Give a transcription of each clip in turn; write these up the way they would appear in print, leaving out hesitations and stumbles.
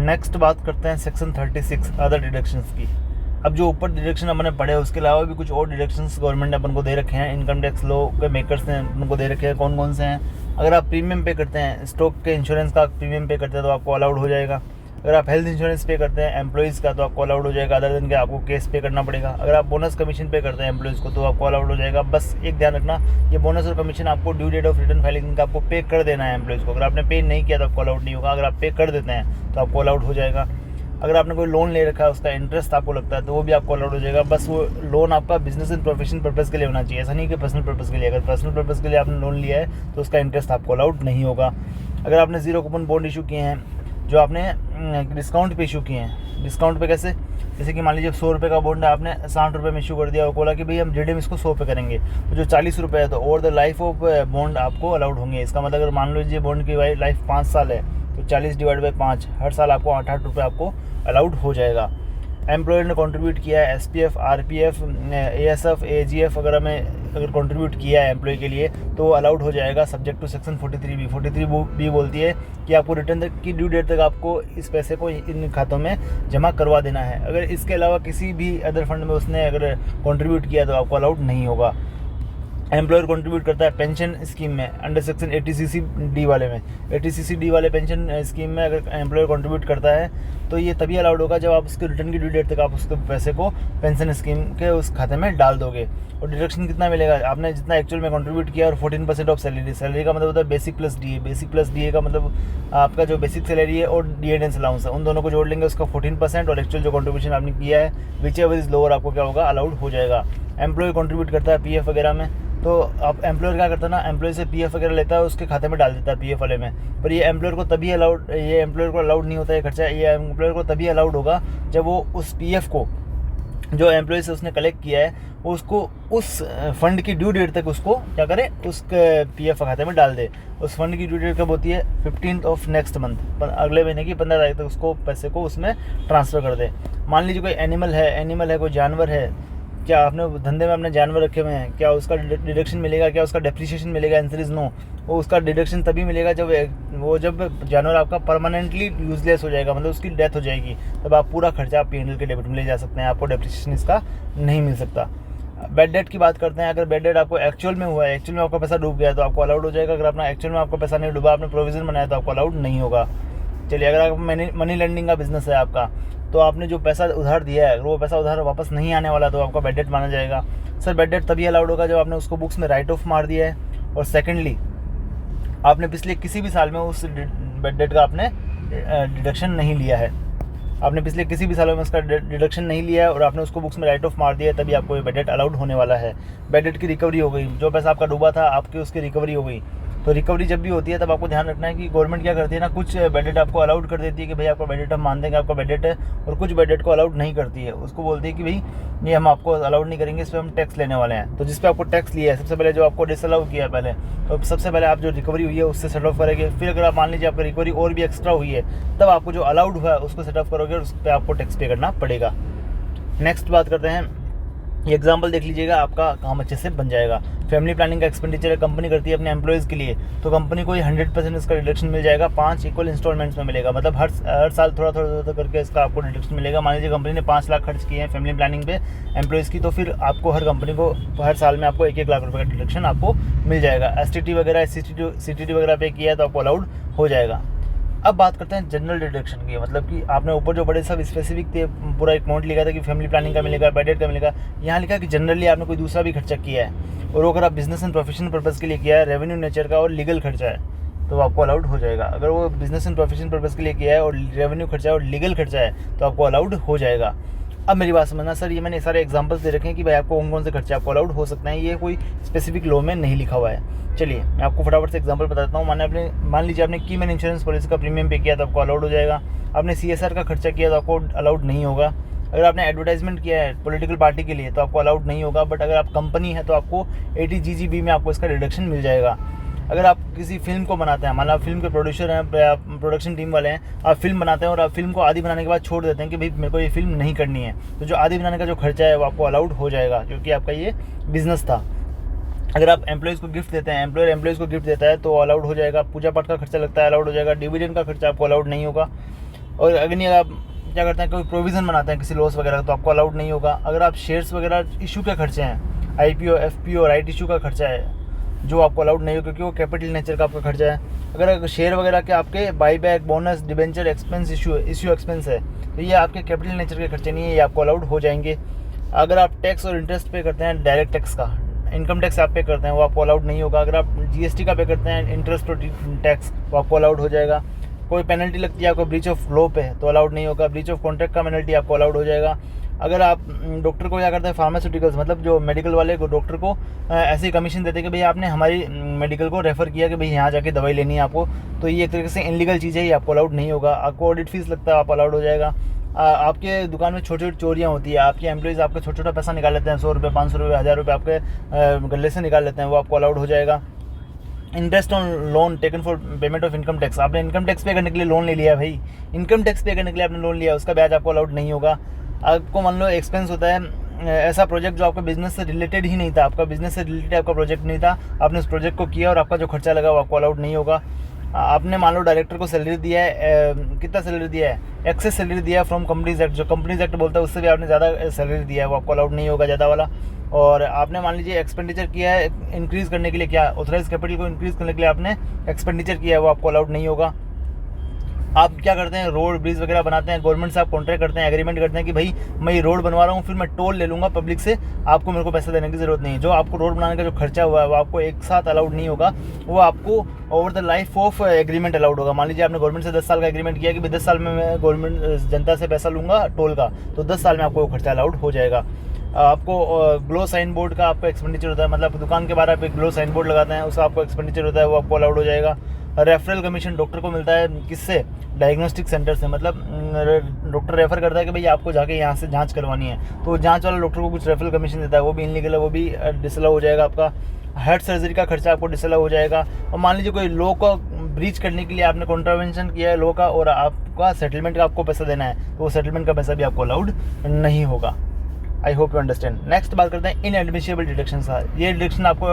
Next बात करते हैं सेक्शन 36 अदर डिडक्शंस की। अब जो ऊपर डिडक्शन अपने पढ़े उसके अलावा भी कुछ और डिडक्शंस गवर्नमेंट ने अपन को दे रखे हैं, इनकम टैक्स लॉ के मेकर्स ने उनको दे रखे हैं। कौन कौन से हैं? अगर आप प्रीमियम पे करते हैं, स्टॉक के इंश्योरेंस का प्रीमियम पे करते हैं तो आपको अलाउड हो जाएगा। अगर आप हेल्थ इंश्योरेंस पे करते हैं एम्प्लॉइज़ का तो आपको अलाउड हो जाएगा, अदर दिन के आपको केस पे करना पड़ेगा। अगर आप बोनस कमीशन पे करते हैं एम्प्लॉइज़ को तो आपको अलाउड हो जाएगा। बस एक ध्यान रखना, ये बोनस और कमीशन आपको due date of return filing का आपको पे कर देना है एम्प्लॉइज़ को। अगर आपने पे नहीं किया तो आपको अलाउड नहीं होगा, अगर आप पे कर देते हैं तो आपको अलाउड हो जाएगा। अगर आपने कोई लोन ले रखा है उसका इंटरेस्ट आपको लगता है तो वो भी आपको अलाउड हो जाएगा। बस वो लोन आपका बिजनेस एंड प्रोफेशनल पर्पज़ के लिए होना चाहिए, ऐसा नहीं कि पर्सनल पर्पज़ के लिए। अगर पर्सनल पर्पज़ के लिए आपने लोन लिया है तो उसका इंटरेस्ट आपको अलाउड नहीं होगा। अगर आपने जीरो कूपन बॉन्ड इशू किए हैं जो आपने डिस्काउंट पे इशू किए हैं, डिस्काउंट पे कैसे? जैसे कि मान लीजिए 100 रुपये का बॉन्ड है, आपने 60 रुपये में इशू कर दिया और बोला कि भाई हम रिडीम इसको 100 पे करेंगे, तो जो 40 रुपये है तो over the life of bond आपको अलाउड होंगे। इसका मतलब अगर मान लीजिए बॉन्ड की लाइफ 5 साल है तो 40 डिवाइड बाई 5, हर साल आपको 8 रुपये आपको अलाउड हो जाएगा। एम्प्लॉयर ने कंट्रीब्यूट किया है SPF, RPF, ASF, AGF अगर कंट्रीब्यूट किया है एम्प्लॉय के लिए तो अलाउड हो जाएगा subject to section 43B। 43B बोलती है कि आपको रिटर्न की ड्यू डेट तक आपको इस पैसे को इन खातों में जमा करवा देना है। अगर इसके अलावा किसी भी अदर फंड में उसने अगर कंट्रीब्यूट किया तो आपको अलाउड नहीं होगा। एम्प्लॉयर कंट्रीब्यूट करता है पेंशन स्कीम में अंडर सेक्शन 80CC-D वाले में। 80CC-D वाले पेंशन स्कीम में अगर एम्प्लॉयर कंट्रीब्यूट करता है तो ये तभी अलाउड होगा जब आप उसके रिटर्न की ड्यू डेट तक आप उसके पैसे को पेंशन स्कीम के उस खाते में डाल दोगे। और डिडक्शन कितना मिलेगा? आपने जितना एक्चुअल में कंट्रीब्यूट किया और 14% ऑफ सैलरी। सैलरी का मतलब होता है basic plus DA। Basic plus DA का मतलब आपका जो बेसिक सैलरी है और डिएडेंस अलाउंस है, उन दोनों को जोड़ लेंगे उसका 14% और एक्चुअल जो कंट्रीब्यूशन आपने किया है विच एवर इज लोअर आपको क्या होगा? अलाउड हो जाएगा। एम्प्लॉय कंट्रीब्यूट करता है PF वगैरह में तो आप एम्प्लॉयर क्या करता है ना, एम्प्लॉय से PF वगैरह लेता है उसके खाते में डाल देता है PF वाले में। पर ये एम्प्लॉयर को तभी अलाउड नहीं होता है खर्चा। ये एम्प्लॉयर को तभी अलाउड होगा जब वो उस PF को जो एम्प्लॉय से उसने कलेक्ट किया है उसको उस फंड की ड्यू डेट तक उसको क्या करे, उसके PF खाते में डाल दे। उस फंड की ड्यू डेट कब होती है? 15th ऑफ नेक्स्ट मंथ, अगले महीने की 15 तारीख तक उसको पैसे को उसमें ट्रांसफ़र कर दे। मान लीजिए कोई एनिमल है, कोई जानवर है, क्या आपने धंधे में अपने जानवर रखे हुए हैं, क्या उसका डिडक्शन मिलेगा? क्या उसका डेप्रिसिएशन मिलेगा? Answer is no. वो उसका डिडक्शन तभी मिलेगा जब जानवर आपका परमानेंटली यूजलेस हो जाएगा, मतलब उसकी डेथ हो जाएगी, तब आप पूरा खर्चा आप P&L के डेबिट में ले जा सकते हैं, आपको डेप्रिसिएशन इसका नहीं मिल सकता। बैड डेट की बात करते हैं। अगर बैड डेट आपको एक्चुअल में हुआ है, एक्चुअल में आपका पैसा डूब गया तो आपको अलाउड हो जाएगा। अगर अपना एक्चुअल में आपका पैसा नहीं डूबा, आपने प्रोविजन बनाया तो आपको अलाउड नहीं होगा। चलिए, अगर आप मनी लेंडिंग का बिजनेस है आपका तो आपने जो पैसा उधार दिया है वो पैसा उधार वापस नहीं आने वाला तो आपका बैड डेट माना जाएगा। सर बैड डेट तभी अलाउड होगा जब आपने उसको बुक्स में राइट ऑफ मार दिया है और सेकेंडली आपने पिछले किसी भी साल में उस बैड डेट का आपने डिडक्शन नहीं लिया है। आपने पिछले किसी भी सालों में उसका डिडक्शन नहीं लिया है और आपने उसको बुक्स में राइट ऑफ मार दिया है, तभी आपको ये बैड डेट अलाउड होने वाला है। बैड डेट की रिकवरी हो गई, जो पैसा आपका डूबा था आपकी उसकी रिकवरी हो गई। तो रिकवरी जब भी होती है तब आपको ध्यान रखना है कि गवर्नमेंट क्या करती है ना, कुछ बैड डेट आपको अलाउड कर देती है कि भाई आपका बैड डेट हम मान देंगे आपका बैड डेट है, और कुछ बैड डेट को अलाउड नहीं करती है। उसको बोलती है कि भाई ये हम आपको अलाउड नहीं करेंगे, इस पर हम टैक्स लेने वाले हैं। तो जिस पे आपको टैक्स लिया है सबसे पहले जो आपको डिसअलाउ किया है पहले, तो सबसे पहले आप जो रिकवरी हुई है उससे सेट ऑफ करेंगे। फिर अगर आप मान लीजिए आपका रिकवरी और भी एक्स्ट्रा हुई है तब आपको जो अलाउड हुआ है उसको सेट ऑफ करोगे और उस पर आपको टैक्स पे करना पड़ेगा। नेक्स्ट बात करते हैं, ये एग्जाम्पल देख लीजिएगा, आपका काम अच्छे से बन जाएगा। फैमिली प्लानिंग का एक्सपेंडिचर कंपनी करती है अपने एम्प्लॉयज़ के लिए, तो कंपनी को 100% इसका डिडक्शन मिल जाएगा। 5 इक्वल इंस्टॉलमेंट्स में मिलेगा, मतलब हर साल थोड़ा करके इसका आपको डिडक्शन मिलेगा। मान लीजिए कंपनी ने 5 लाख खर्च किए हैं फैमिली प्लानिंग पे एम्प्लॉयज़ की, तो फिर आपको हर कंपनी को हर साल में आपको 1-1 लाख रुपये का डिडक्शन आपको मिल जाएगा। STT वगैरह CTT वगैरह पे किया है तो आपको अलाउड हो जाएगा। अब बात करते हैं जनरल डिडक्शन की, मतलब कि आपने ऊपर जो बड़े सब स्पेसिफिक थे, पूरा एक अमाउंट लिखा था कि फैमिली प्लानिंग का मिलेगा, बैड डेट का मिलेगा। यहाँ लिखा कि जनरली आपने कोई दूसरा भी खर्चा किया है और अगर आप बिजनेस एंड प्रोफेशनल पर्पज़ के लिए किया है, रेवेन्यू नेचर का और लीगल खर्चा है तो आपको अलाउड हो जाएगा। अगर वो बिजनेस एंड प्रोफेशनल पर्पज़ के लिए किया है और रेवेन्यू खर्चा है और लीगल खर्चा है तो आपको अलाउड हो जाएगा। अब मेरी बात समझना सर, ये मैंने सारे एग्जांपल्स दे रखे हैं कि भाई आपको कौन से खर्चे आपको अलाउड हो सकते हैं, ये कोई स्पेसिफिक लॉ में नहीं लिखा हुआ है। चलिए मैं आपको फटाफट से एग्जांपल बताता हूँ। मान लीजिए आपने की मैन इंश्योरेंस पॉलिसी का प्रीमियम पे किया तो आपको अलाउड हो जाएगा। आपने CSR का खर्चा किया तो आपको अलाउड नहीं होगा। अगर आपने एडवर्टाइजमेंट किया है पॉलिटिकल पार्टी के लिए तो आपको अलाउड नहीं होगा। बट अगर आप कंपनी है तो आपको 80GGB में आपको इसका डिडक्शन मिल जाएगा। अगर आप किसी फिल्म को बनाते हैं, मान लो आप फिल्म के प्रोड्यूसर हैं, प्रोडक्शन टीम वाले हैं, आप फिल्म बनाते हैं और आप फिल्म को आधी बनाने के बाद छोड़ देते हैं कि भाई मेरे को ये फिल्म नहीं करनी है, तो जो आधी बनाने का जो खर्चा है वो आपको अलाउड हो जाएगा क्योंकि आपका ये बिजनेस था। अगर आप एम्प्लॉयज़ को गिफ्ट देते हैं, एम्प्लॉयर एम्प्लॉयज़ को गिफ्ट देता है तो अलाउड हो जाएगा। पूजा पाठ का खर्चा लगता है, अलाउड हो जाएगा। डिविडेंड का खर्चा आपको अलाउड नहीं होगा। और अगर नहीं, आप क्या करते हैं, कोई प्रोविज़न बनाते हैं किसी लॉस वगैरह का, तो आपको अलाउड नहीं होगा। अगर आप शेयर्स वगैरह इशू के खर्चे हैं, IPO FPO राइट इशू का खर्चा है, जो आपको अलाउड नहीं होगा क्योंकि वो कैपिटल नेचर का आपका खर्चा है। अगर शेयर वगैरह के आपके buyback, bonus, debenture expense, issue expense है, तो ये आपके कैपिटल नेचर के खर्चे नहीं है, ये आपको अलाउड हो जाएंगे। अगर आप टैक्स और इंटरेस्ट पे करते हैं, डायरेक्ट टैक्स का, इनकम टैक्स आप पे करते हैं, वो आपको अलाउड नहीं होगा। अगर आप GST का पे करते हैं, इंटरेस्ट और टैक्स, वो आपको अलाउड हो जाएगा। कोई पेनल्टी लगती है आपको ब्रीच ऑफ लॉ पे, तो अलाउड नहीं होगा। ब्रीच ऑफ कॉन्ट्रैक्ट का पेनल्टी आपको अलाउड हो जाएगा। अगर आप डॉक्टर को क्या करते हैं, फार्मास्यूटिकल्स मतलब जो मेडिकल वाले को, डॉक्टर को ऐसे ही कमीशन देते हैं कि भाई आपने हमारी मेडिकल को रेफ़र किया कि भाई यहाँ जाके दवाई लेनी है आपको, तो ये एक तरीके से इनलीगल चीज़ है, ये आपको अलाउड नहीं होगा। आपको ऑडिट फीस लगता है, आप अलाउड हो जाएगा। आपके दुकान में छोटी छोटी चोरियाँ होती है, आपके एम्प्लॉइज़ आपका छोटा छोटा पैसा निकाल लेते हैं, 100 रुपये, 500 रुपये, 1000 रुपये आपके गले से निकाल लेते हैं, वो आपको अलाउड हो जाएगा। Interest on loan taken for payment of income tax, आपने इनकम टैक्स पे करने के लिए लोन ले लिया भाई, इनकम टैक्स पे करने के लिए आपने लोन लिया, उसका ब्याज आपको अलाउड नहीं होगा। आपको मान लो एक्सपेंस होता है ऐसा प्रोजेक्ट जो आपका बिजनेस से रिलेटेड ही नहीं था, आपका बिजनेस से रिलेटेड आपका प्रोजेक्ट नहीं था, आपने उस प्रोजेक्ट को किया और आपका जो खर्चा लगा वो आपको अलाउड नहीं होगा। आपने मान लो डायरेक्टर को सैलरी दिया है, कितना सैलरी दिया है, एक्सेस सैलरी दिया है फ्रॉम कंपनीज एक्ट, जो कंपनीज एक्ट बोलता है उससे भी आपने ज़्यादा सैलरी दिया है, वो आपको अलाउड नहीं होगा ज़्यादा वाला। और आपने मान लीजिए एक्सपेंडिचर किया है इंक्रीज़ करने के लिए, क्या ऑथराइज कैपिटल को इंक्रीज़ करने के लिए आपने एक्सपेंडिचर किया है, वो आपको अलाउड नहीं होगा। आप क्या करते हैं, रोड ब्रिज वगैरह बनाते हैं, गवर्नमेंट से आप कॉन्ट्रैक्ट करते हैं, एग्रीमेंट करते हैं कि भाई मैं ये रोड बनवा रहा हूँ, फिर मैं टोल ले लूँगा पब्लिक से, आपको मेरे को पैसा देने की ज़रूरत नहीं है। जो आपको रोड बनाने का जो खर्चा हुआ है वो आपको एक साथ अलाउड नहीं होगा, वो आपको over the life of agreement allowed होगा। मान लीजिए आपने गवर्नमेंट से 10 साल का एग्रीमेंट किया कि भाई 10 साल में मैं गवर्नमेंट जनता से पैसा लूँगा टोल का, तो 10 साल में आपको खर्चा अलाउड हो जाएगा। आपको ग्लो साइन बोर्ड का आपका एक्सपेंडिचर होता है, मतलब दुकान के बाहर आप एक ग्लो साइन बोर्ड लगाते हैं, उसका आपको एक्सपेंडिचर होता है, वो आपको अलाउड हो जाएगा। रेफरल कमीशन डॉक्टर को मिलता है, किससे, डायग्नोस्टिक सेंटर से, मतलब डॉक्टर रेफ़र करता है कि भाई आपको जाके यहाँ से जांच करवानी है, तो जांच वाला डॉक्टर को कुछ रेफरल कमीशन देता है, वो भी इनलीगल है, वो भी डिसअलाउ हो जाएगा। आपका हार्ट सर्जरी का खर्चा आपको डिसअलाउ हो जाएगा। और मान लीजिए कोई लॉ को ब्रीच करने के लिए आपने कॉन्ट्रावेंशन किया है लॉ का, और आपका सेटलमेंट का आपको पैसा देना है, तो वो सेटलमेंट का पैसा भी आपको अलाउड नहीं होगा। I hope you understand. Next बात करते हैं इनएडमिसिबल डिडक्शन का। ये डिडक्शन आपको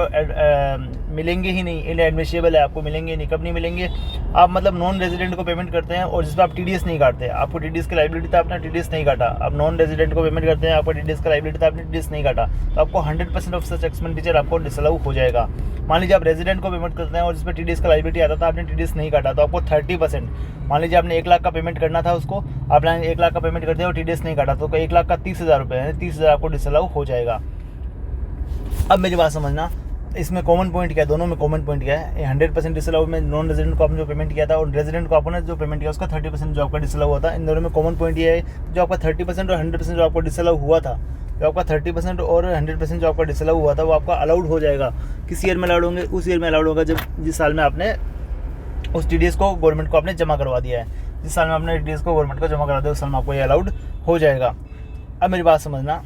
मिलेंगे ही नहीं, इनएडमिसिबल है, आपको मिलेंगे नहीं। कब नहीं मिलेंगे, आप मतलब नॉन रेजिडेंट को पेमेंट करते हैं और जिस पर आप TDS नहीं काटते, आपको TDS की लाइबिलिटी था, आपने TDS नहीं काटा। आप नॉन रेजिडेंट को पेमेंट करते हैं, आपको TDS का लाइबिलिटी था, आपने TDS नहीं काटा, तो आपको 100% ऑफ सच एक्सपेंडिचर आपको डिसअलाउ हो जाएगा। मान लीजिए आप रेजिडेंट को पेमेंट करते हैं और जिस पर TDS का लाइबिलिटी आता था, आपने TDS नहीं काटा, तो आपको 30%, मान लीजिए आपने 1 लाख का पेमेंट करना था उसको, आपने 1 लाख का पेमेंट कर दिया और TDS नहीं काटा, तो 1 लाख का 30,000 रुपये है, 30,000 आपको डिसअलाउ हो जाएगा। अब मेरी बात समझना, इसमें कॉमन पॉइंट क्या है, दोनों में कॉमन पॉइंट क्या है, 100% डिसअलाउ में नॉन रेजिडेंट को आपने जो पेमेंट किया था और रेजिडेंट को आपने जो पेमेंट किया उसका 30% जो आपका डिसअलाउ हुआ था। इन दोनों में कॉमन पॉइंट ये है, जो आपका 30% और 100% जो आपको डिसअलाउ हुआ था, जो आपका 30% और 100% जो आपका डिसअलाउ हुआ था, वो आपका अलाउड हो जाएगा। किस ईयर में अलाउड होंगे, उस ईयर में अलाउड होगा जब जिस साल में आपने उस TDS को गवर्नमेंट को आपने जमा करवा दिया है। जिस साल में आपने TDS को गवर्नमेंट को जमा करवा दिया उस साल में आपको ये अलाउड हो जाएगा। अब मेरी बात समझना,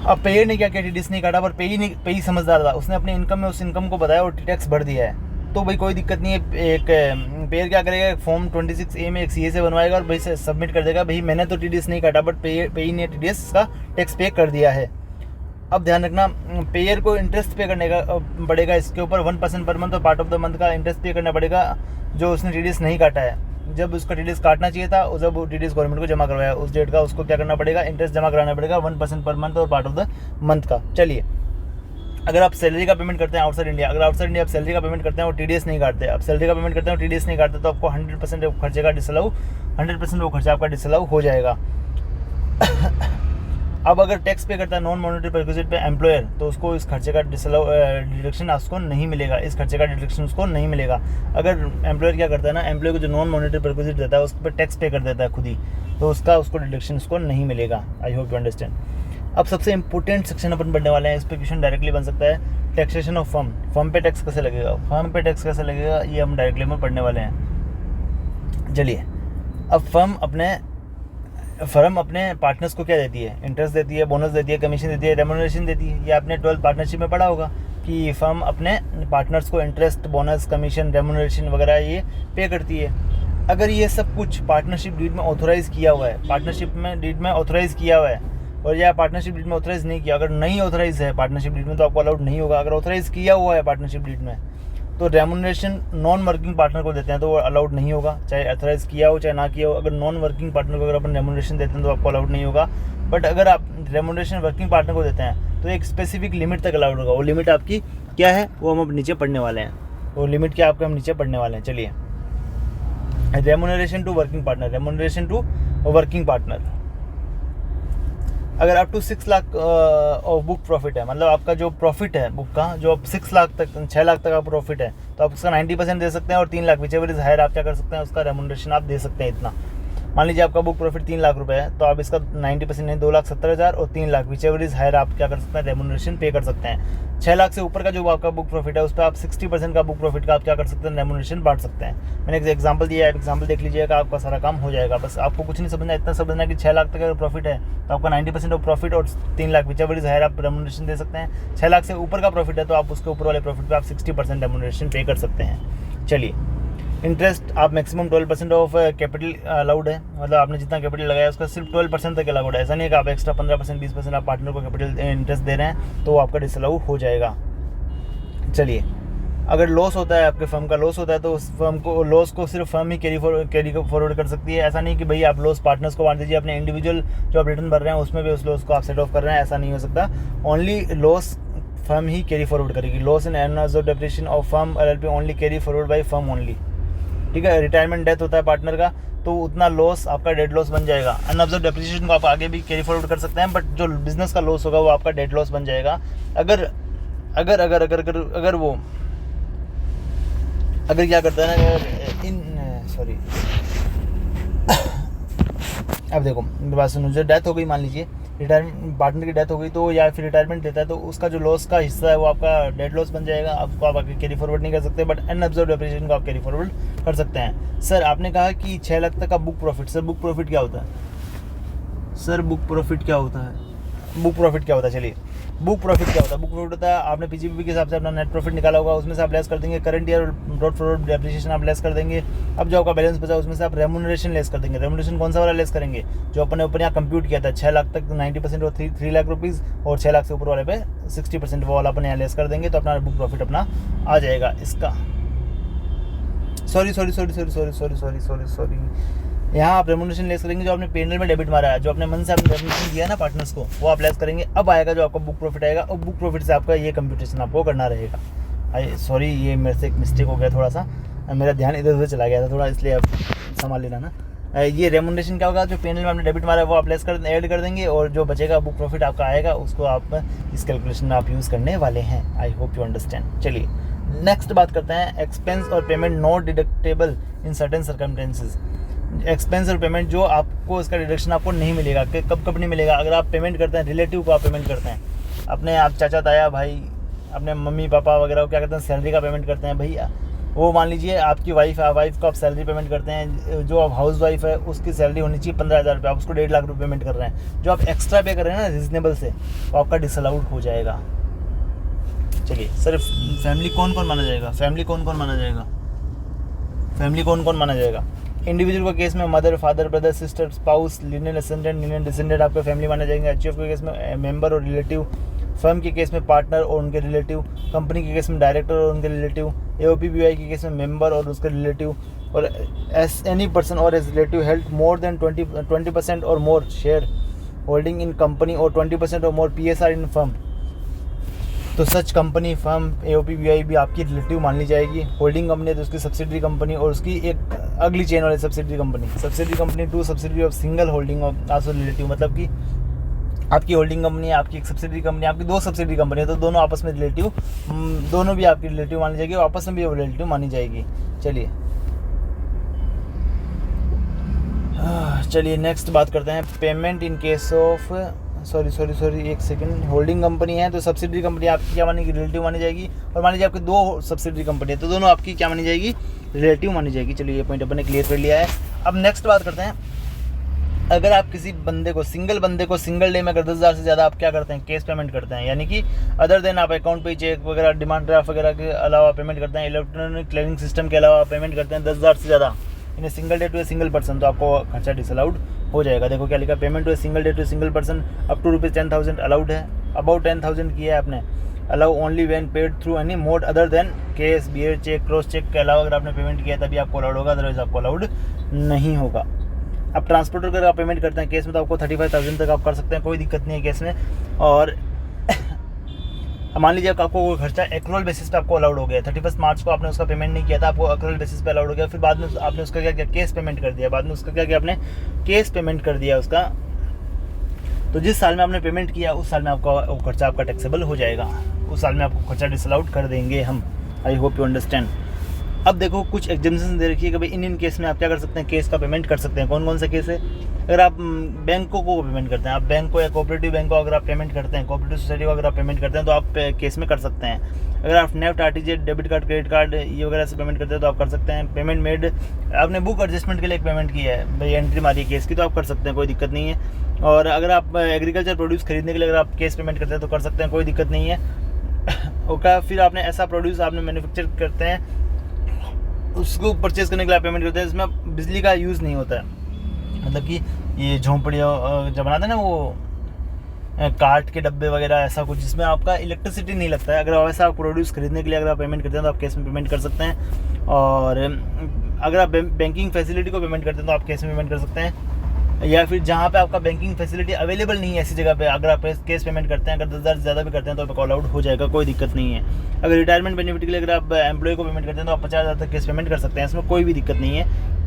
अब पेयर ने क्या किया, TDS नहीं काटा, पर पेई समझदार था, उसने अपने इनकम में उस इनकम को बताया और टैक्स भर दिया है, तो भाई कोई दिक्कत नहीं है। एक पेयर क्या करेगा, फॉर्म 26A में एक CA से बनवाएगा और भाई से सबमिट कर देगा, भाई मैंने तो TDS नहीं काटा, बट पेई ने TDS का टैक्स पे कर दिया है। अब ध्यान रखना, पेयर को इंटरेस्ट पे करने का पड़ेगा इसके ऊपर 1% पर मंथ और पार्ट ऑफ द मंथ का इंटरेस्ट पे करना पड़ेगा, जो उसने TDS नहीं काटा है। जब उसका TDS काटना चाहिए था, जब TDS गवर्नमेंट को जमा करवाया उस डेट का, उसको क्या करना पड़ेगा, इंटरेस्ट जमा कराना पड़ेगा 1% पर मंथ और पार्ट ऑफ द मंथ का। चलिए, अगर आप सैलरी का पेमेंट करते हैं आउटसाइड इंडिया, अगर आउटसाइड इंडिया आप सैलरी का पेमेंट करते हैं और TDS नहीं काटते, आप सैलरी का पेमेंट करते हैं और TDS नहीं काटते, तो आपको 100% खर्चे का डिसअलाउ, 100% वो खर्चा आपका डिसअलाउ हो जाएगा। अब अगर टैक्स पे करता है नॉन मॉनेटरी परक्विजिट पे एम्प्लॉयर, तो उसको इस खर्चे का डिडक्शन उसको नहीं मिलेगा, इस खर्चे का डिडक्शन उसको नहीं मिलेगा। अगर एम्प्लॉयर क्या करता है ना, एम्प्लॉय को जो नॉन मॉनेटरी परक्विजिट देता है उस पर टैक्स पे कर देता है खुद ही, तो उसको डिडक्शन उसको नहीं मिलेगा। I hope you understand. अब सबसे इंपॉर्टेंट सेक्शन अपन पढ़ने वाले हैं, इस पर क्वेश्चन डायरेक्टली बन सकता है, टैक्सेशन ऑफ फर्म। फर्म पे टैक्स कैसे लगेगा, फर्म पे टैक्स कैसे लगेगा, ये हम डायरेक्टली में पढ़ने वाले हैं। चलिए, अब फर्म अपने पार्टनर्स को क्या देती है, इंटरेस्ट देती है, बोनस देती है, कमीशन देती है, रेम्यूनरेशन देती है। ये आपने 12 पार्टनरशिप में पढ़ा होगा कि फर्म अपने पार्टनर्स को इंटरेस्ट, बोनस, कमीशन, रेम्यूनरेशन वगैरह ये पे करती है। अगर ये सब कुछ पार्टनरशिप डीड में ऑथोराइज किया हुआ है, पार्टनरशिप में डीड में ऑथोराइज किया हुआ है, और या पार्टनरशिप डीड में ऑथोराइज नहीं किया, अगर नहीं ऑथोराइज है पार्टनरशिप डीड में, तो आपको अलाउड नहीं होगा। अगर ऑथोराइज किया हुआ है पार्टनरशिप डीड में, तो रेमुनरेशन नॉन वर्किंग पार्टनर को देते हैं तो वो अलाउड नहीं होगा, चाहे अथराइज किया हो चाहे ना किया हो। अगर नॉन वर्किंग पार्टनर को अगर अपन रेमुनरेशन देते हैं तो आपको अलाउड नहीं होगा। बट अगर आप रेमुनरेशन वर्किंग पार्टनर को देते हैं तो एक स्पेसिफिक लिमिट तक अलाउड होगा। वो लिमिट आपकी क्या है वो हम अब नीचे पढ़ने वाले हैं। वो लिमिट क्या आपके हम नीचे पढ़ने वाले हैं। चलिए, remuneration to working partner, remuneration to working partner. अगर up to 6 lakh of book profit है, मतलब आपका जो प्रॉफिट है बुक का, जो आप 6 लाख तक 6 लाख तक का प्रॉफिट है, तो आप उसका 90% दे सकते हैं और 3 lakh whichever is higher आप क्या कर सकते हैं, उसका रेमुनरेशन आप दे सकते हैं इतना। मान लीजिए आपका बुक प्रॉफिट 3 लाख रुपए है, तो आप इसका 90% नहीं 2,70,000 और 3 lakh whichever is higher आप क्या कर सकते हैं, रेमुनरेशन पे कर सकते हैं। 6 लाख से ऊपर का जो आपका बुक प्रॉफिट है उस पर आप 60% का बुक प्रॉफिट का आप क्या कर सकते हैं, रेमुनरेशन बांट सकते हैं। मैंने एक एग्जांपल दिया है, एग्जांपल देख लीजिएगा, आपका सारा काम हो जाएगा। बस आपको कुछ नहीं समझना, इतना समझना कि 6 लाख तक अगर प्रॉफिट है तो आपका 90% ऑफ प्रॉफिट और 3 lakh whichever is higher आप रेमुनरेशन दे सकते हैं। 6 लाख से ऊपर का प्रॉफिट है तो आप उसके ऊपर वाले प्रॉफिट पर आप 60% रेमुनरेशन पे कर सकते हैं। चलिए, इंटरेस्ट आप मैक्सिमम 12% ऑफ कैपिटल अलाउड है, मतलब आपने जितना कैपिटल लगाया उसका सिर्फ 12% तक अलाउड है। ऐसा नहीं है कि आप एक्स्ट्रा 15% 20% आप पार्टनर को कैपिटल इंटरेस्ट दे रहे हैं तो वो आपका डिसअलाउ हो जाएगा। चलिए, अगर लॉस होता है, आपके फर्म का लॉस होता है, तो उस फर्म को लॉस को सिर्फ फर्म ही कैरी फॉरवर्ड कर सकती है। ऐसा नहीं कि भाई आप लॉस पार्टनर्स को बांट दीजिए, अपने इंडिविजुअल जो आप रिटर्न भर रहे हैं उसमें भी उस लॉस को आप सेट ऑफ कर रहे हैं, ऐसा नहीं हो सकता। ओनली लॉस फर्म ही कैरी फॉरवर्ड करेगी। Loss in earners of depreciation of firm LLP only carry forward by firm only. ठीक है, रिटायरमेंट डेथ होता है पार्टनर का तो उतना लॉस आपका डेड लॉस बन जाएगा। अनअब्जर्व डेप्रिसिएशन को आप आगे भी कैरी फॉरवर्ड कर सकते हैं, बट जो बिजनेस का लॉस होगा वो आपका डेड लॉस बन जाएगा। अगर अगर अगर अगर अगर अगर वो अगर क्या करता है ना, सॉरी अब देखो मेरी बात सुनो, जो डेथ हो गई, मान लीजिए रिटायरमेंट पार्टनर की डेथ हो गई तो या फिर रिटायरमेंट देता है तो उसका जो लॉस का हिस्सा है वो आपका डेड लॉस बन जाएगा। आपको आप आगे कैरी फॉरवर्ड नहीं कर सकते, बट अनअब्जर्व डेप्रिसिएशन को आप कैरी फॉरवर्ड कर सकते हैं। सर आपने कहा कि 6 लाख तक का book profit, sir book profit क्या होता है? सर बुक प्रॉफिट क्या होता है? बुक प्रॉफिट क्या होता है? चलिए, बुक प्रॉफिट क्या होता है? बुक प्रॉफिट होता है आपने PGBP के हिसाब से अपना नेट प्रॉफिट निकाला होगा, उसमें से आप लेस कर देंगे current year brought forward depreciation आप लेस कर देंगे। अब जो आपका बैलेंस बचा उसमें से आप रेमुनरेशन लेस कर देंगे। रेमुनरेशन कौन सा वाला लेस करेंगे? जो अपने ऊपर यहाँ कंप्यूट किया था 6 लाख तक 90% और 3 लाख रुपीज़ और 6 लाख से ऊपर वाले पे 60% वो वाला अपन यहाँ लेस कर देंगे तो अपना बुक प्रॉफिट अपना आ जाएगा। इसका सॉरी यहाँ आप रेमुनरेशन लेस करेंगे जो आपने पेनल में डेबिट मारा है, जो आपने मन से आपने रेमुनरेशन दिया ना पार्टनर्स को, वो आप लेस करेंगे। अब आएगा जो आपका बुक प्रॉफिट आएगा और बुक प्रॉफिट से आपका ये कंप्यूटेशन आपको करना रहेगा। सॉरी, ये मेरे से एक मिस्टेक हो गया, थोड़ा सा मेरा ध्यान इधर उधर चला गया था थोड़ा, इसलिए आप संभाल लेना ना। ये रेमुनरेशन क्या होगा, जो पेनल में आपने डेबिट मारा है वो आप लेस कर ऐड कर देंगे और जो बचेगा बुक प्रॉफिट आपका आएगा उसको आप इस कैलकुलेशन में आप यूज़ करने वाले हैं। I hope you understand. चलिए नेक्स्ट बात करते हैं, एक्सपेंस और payment not deductible in certain circumstances. Expense और पेमेंट जो आपको इसका डिडक्शन आपको नहीं मिलेगा, कि कब नहीं मिलेगा? अगर आप पेमेंट करते हैं, रिलेटिव को आप पेमेंट करते हैं, अपने आप चाचा ताया भाई, अपने मम्मी पापा वगैरह को क्या करते हैं, सैलरी का पेमेंट करते हैं भैया। वो मान लीजिए आपकी वाइफ को आप सैलरी पेमेंट करते हैं, जो आप हाउस वाइफ है उसकी सैलरी होनी चाहिए 15,000 रुपये, आप उसको 1.5 लाख रुपये पेमेंट कर रहे हैं। जो आप एक्स्ट्रा पे कर रहे हैं ना रीजनेबल से, तो आपका डिसअलाउड हो जाएगा। चलिए सर, फैमिली कौन कौन माना जाएगा? फैमिली कौन कौन माना जाएगा? इंडिविजुअल के केस में mother, father, brother, sister, spouse, lineal descendant आपके फैमिली माने जाएंगे। HUF के केस में मेंबर और रिलेटिव, फर्म के केस में पार्टनर और उनके रिलेटिव, कंपनी के केस में डायरेक्टर और उनके रिलेटिव, AOPBI के केस में मेंबर और उसके रिलेटिव, और any person or his relative held more than 20% or more share holding in company or 20% or more PSR in firm, तो सच कंपनी, फर्म, AOPBI भी आपकी रिलेटिव मान ली जाएगी। होल्डिंग कंपनी है तो उसकी सब्सिडरी कंपनी और उसकी एक अगली चेन वाली subsidiary company to subsidiary of single holding of also relative, मतलब कि आपकी होल्डिंग कंपनी है, आपकी एक सब्सिडरी कंपनी, आपकी 2 सब्सिडरी कंपनी है, तो दोनों आपस में रिलेटिव, दोनों भी आपकी रिलेटिव मानी जाएगी और आपस में भी रिलेटिव मानी जाएगी। चलिए नेक्स्ट बात करते हैं, payment in case of sorry एक सेकंड। होल्डिंग कंपनी है तो सब्सिडरी कंपनी आपकी क्या मानेगी, रिलेटिव मानी जाएगी। और मान लीजिए आपकी 2 सब्सिडरी कंपनी है तो दोनों आपकी क्या मानी जाएगी, रिलेटिव मानी जाएगी। चलिए ये पॉइंट अपन ने क्लियर कर लिया है। अब नेक्स्ट बात करते हैं, अगर आप किसी बंदे को सिंगल डे में अगर 10,000 से ज़्यादा आप क्या करते हैं, कैश पेमेंट करते हैं, यानी कि अदर देन आप अकाउंट पे चेक वगैरह, डिमांड ड्राफ्ट वगैरह के अलावा पेमेंट करते हैं, इलेक्ट्रॉनिक क्लियरिंग सिस्टम के अलावा पेमेंट करते हैं 10,000 से ज़्यादा in a single day to a single person, तो आपको खर्चा डिसअलाउड हो जाएगा। देखो क्या लिखा, payment to a single day to a single person up to ₹10,000 allowed है। अबाउट 10,000 किया है आपने allow only when paid through any mode other than cash, bearer cheque, cross cheque के अलावा अगर आपने पेमेंट किया तभी आपको अलाउड होगा, अदरवाइज आपको अलाउड नहीं होगा। अब ट्रांसपोर्टर अगर आप पेमेंट करते हैं केस में तो आपको 35,000 तक आप कर सकते हैं, कोई दिक्कत नहीं है केस में। और मान लीजिए आपको कोई खर्चा एक्रूअल बेसिस पे आपको अलाउड हो गया, 31 मार्च को आपने उसका पेमेंट नहीं किया था, आपको एक्रूअल बेसिस पे अलाउड हो गया, फिर बाद में आपने उसका क्या किया, केस पेमेंट कर दिया, बाद में उसका क्या किया आपने, केस पेमेंट कर दिया उसका, तो जिस साल में आपने पेमेंट किया उस साल में आपका वो खर्चा आपका टैक्सेबल हो जाएगा, उस साल में आपको खर्चा डिसअलाउड कर देंगे हम। I hope you understand. अब देखो कुछ एग्जाम्पशन दे रखिए कि भाई इन केस में आप क्या कर सकते हैं, केस का पेमेंट कर सकते हैं। कौन कौन से केस है? अगर आप बैंकों को पेमेंट करते हैं, आप बैंक को या कोऑपरेटिव बैंक को अगर आप पेमेंट करते हैं, कोऑपरेटिव सोसाइटी को अगर आप पेमेंट करते हैं तो आप केस में कर सकते हैं। अगर आप NEFT, RTGS, debit card, credit card ये वगैरह से पेमेंट करते हैं तो आप कर सकते हैं। पेमेंट मेड, आपने बुक एडजस्टमेंट के लिए एक पेमेंट की है, भाई एंट्री मारी केस की, तो आप कर सकते हैं, कोई दिक्कत नहीं है। और अगर आप एग्रीकल्चर प्रोड्यूस खरीदने के लिए अगर आप केस पेमेंट करते हैं तो कर सकते हैं, कोई दिक्कत नहीं है। और फिर आपने ऐसा प्रोड्यूस आपने मैन्युफैक्चर करते हैं, उसको परचेज करने के लिए पेमेंट करते हैं, इसमें बिजली का यूज़ नहीं होता है। मतलब कि ये झोंपड़ियों जब बनाते हैं ना वो काट के डब्बे वगैरह ऐसा कुछ, जिसमें आपका इलेक्ट्रिसिटी नहीं लगता है, अगर वैसा आप प्रोड्यूस खरीदने के लिए अगर आप पेमेंट करते हैं तो आप कैश में पेमेंट कर सकते हैं। और अगर आप बैंकिंग फैसिलिटी को पेमेंट करते हैं तो आप कैश में पेमेंट कर सकते हैं। या फिर जहाँ पे आपका बैंकिंग फैसिलिटी अवेलेबल नहीं है ऐसी जगह पे अगर आप कैश पेमेंट करते हैं, अगर 10,000 से ज़्यादा भी करते हैं तो आपको अलाउड हो जाएगा, कोई दिक्कत नहीं है। अगर रिटायरमेंट बेनिफिट के लिए अगर आप एम्प्लॉय को पेमेंट करते हैं तो आप 50,000 तक कैश पेमेंट कर सकते हैं, इसमें कोई भी दिक्कत नहीं है।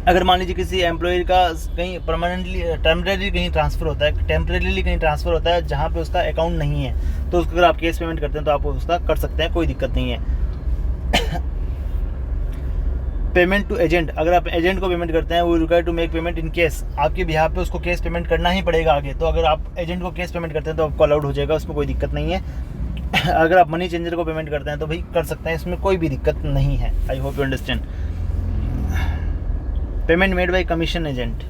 अगर मान लीजिए किसी एम्प्लॉय का कहीं परमानेंटली टेम्परेरी कहीं ट्रांसफ़र होता है, टेम्परेरीली कहीं ट्रांसफ़र होता है जहाँ पे उसका अकाउंट नहीं है, तो उसको अगर आप कैश पेमेंट करते हैं तो आप उसका कर सकते हैं, कोई दिक्कत नहीं है। पेमेंट टू एजेंट, अगर आप एजेंट को पेमेंट करते हैं वो require to make payment in case, आपके बिहाफ पे उसको कैश पेमेंट करना ही पड़ेगा आगे, तो अगर आप एजेंट को कैश पेमेंट करते हैं तो आपको अलाउड हो जाएगा, उसमें कोई दिक्कत नहीं है। अगर आप मनी चेंजर को पेमेंट करते हैं तो भाई कर सकते हैं, इसमें कोई भी दिक्कत नहीं है। I hope you understand. Payment made by commission agent,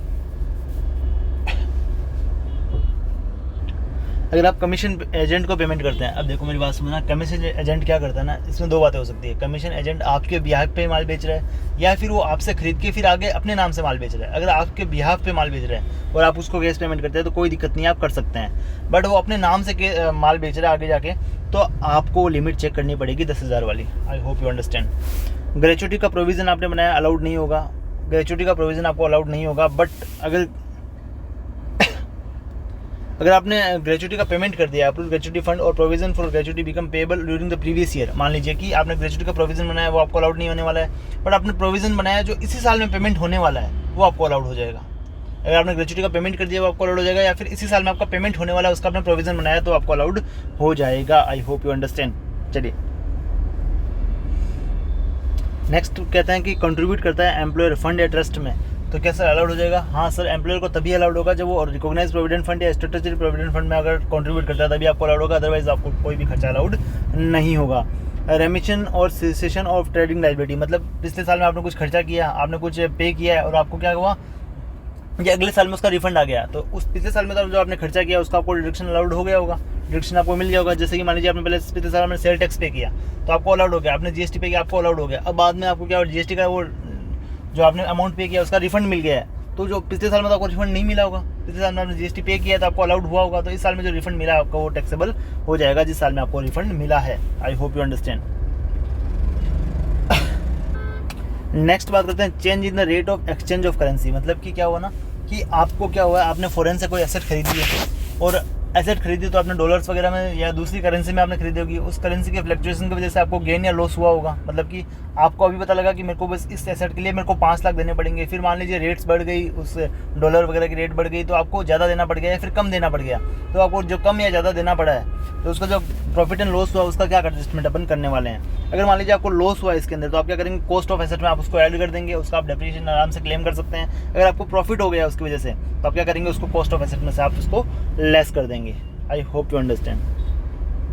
अगर आप कमीशन एजेंट को पेमेंट करते हैं, अब देखो मेरी बात सुनना, कमीशन एजेंट क्या करता है ना, इसमें दो बातें हो सकती है। कमीशन एजेंट आपके बिहाफ पे माल बेच रहा है या फिर वो आपसे खरीद के फिर आगे अपने नाम से माल बेच रहा है। अगर आपके बिहाफ पे माल बेच रहा है और आप उसको कैश पेमेंट करते हैं तो कोई दिक्कत नहीं है, आप कर सकते हैं। बट वो अपने नाम से माल बेच रहा है आगे जाके, तो आपको लिमिट चेक करनी पड़ेगी 10,000 वाली। I hope you understand. Gratuity का प्रोविज़न आपने बनाया, अलाउड नहीं होगा, ग्रेचुइटी का प्रोविज़न आपको अलाउड नहीं होगा। बट अगर आपने ग्रेचुइटी का पेमेंट कर दिया, अप्रूव ग्रेचुइटी फंड और provision for gratuity become payable during the previous year, मान लीजिए कि आपने ग्रेचुइटी का प्रोविजन बनाया वो आपको अलाउड नहीं होने वाला है, बट आपने प्रोविजन बनाया जो इसी साल में पेमेंट होने वाला है वो आपको अलाउड हो जाएगा। अगर आपने ग्रेचुइटी का पेमेंट कर दिया वो आपको अलाउड हो जाएगा, या फिर इसी साल में आपका पेमेंट होने वाला है उसका आपने प्रोविजन बनाया तो आपको अलाउड हो जाएगा। I hope you understand. चलिए नेक्स्ट कहते हैं कि कंट्रीब्यूट करता है एम्प्लॉयर फंड या ट्रस्ट में, तो क्या सर अलाउड हो जाएगा? हाँ सर, एम्प्लॉयर को तभी अलाउड होगा जब वो रिकॉग्नाइज प्रोविडेंट फंड या स्टैट्यूटरी प्रोविडेंट फंड में अगर कंट्रीब्यूट करता है तभी आपको अलाउड होगा, अदरवाइज आपको कोई भी खर्चा अलाउड नहीं होगा। रेमिशन और सेशन ऑफ ट्रेडिंग लायबिलिटी, मतलब पिछले साल में आपने कुछ खर्चा किया, आपने कुछ पे किया है और आपको क्या हुआ कि अगले साल में उसका रिफंड आ गया, तो उस पिछले साल में तो जो आपने खर्चा किया उसका आपको डिडक्शन अलाउड हो गया होगा, डिडक्शन आपको मिल गया होगा। जैसे कि मान लीजिए आपने पहले पिछले साल में सेल टैक्स पे किया तो आपको अलाउड हो गया, आपने जीएसटी पे किया आपको अलाउड हो गया, अब बाद में आपको क्या जीएसटी का वो जो आपने अमाउंट पे किया उसका रिफंड मिल गया है, तो जो पिछले साल में तो आपको रिफंड नहीं मिला होगा, पिछले साल में आपने जीएसटी पे किया तो आपको अलाउड हुआ होगा, तो इस साल में जो रिफंड मिला आपको वो टैक्सेबल हो जाएगा जिस साल में आपको रिफंड मिला है। I hope you understand. Next बात करते हैं change in the rate of exchange of currency, मतलब कि क्या हुआ ना कि आपको क्या हुआ, आपने फॉरेन से कोई एसेट खरीदी है और एसेट खरीदी तो आपने डॉलर्स वगैरह में या दूसरी करेंसी में आपने खरीदी होगी, उस करेंसी के फ्लक्चुएशन की वजह से आपको गेन या लॉस हुआ होगा। मतलब कि आपको अभी पता लगा कि मेरे को बस इस एसेट के लिए मेरे को 5 लाख देने पड़ेंगे, फिर मान लीजिए रेट्स बढ़ गई, उस डॉलर वगैरह की रेट बढ़ गई तो आपको ज़्यादा देना पड़ गया या फिर कम देना पड़ गया, तो आपको जो कम या ज़्यादा देना पड़ा है तो उसका जो प्रॉफिट एंड लॉस हुआ उसका क्या एडजस्टमेंट अपन करने वाले हैं। अगर मान लीजिए आपको लॉस हुआ इसके अंदर तो आप क्या करेंगे, कॉस्ट ऑफ एसेट में आप उसको ऐड कर देंगे, उसका आप डेप्रिसिएशन आराम से क्लेम कर सकते हैं। अगर आपको प्रॉफिट हो गया उसकी वजह से तो आप क्या करेंगे, उसको कॉस्ट ऑफ एसेट में से आप उसको लेस कर देंगे। I hope you understand.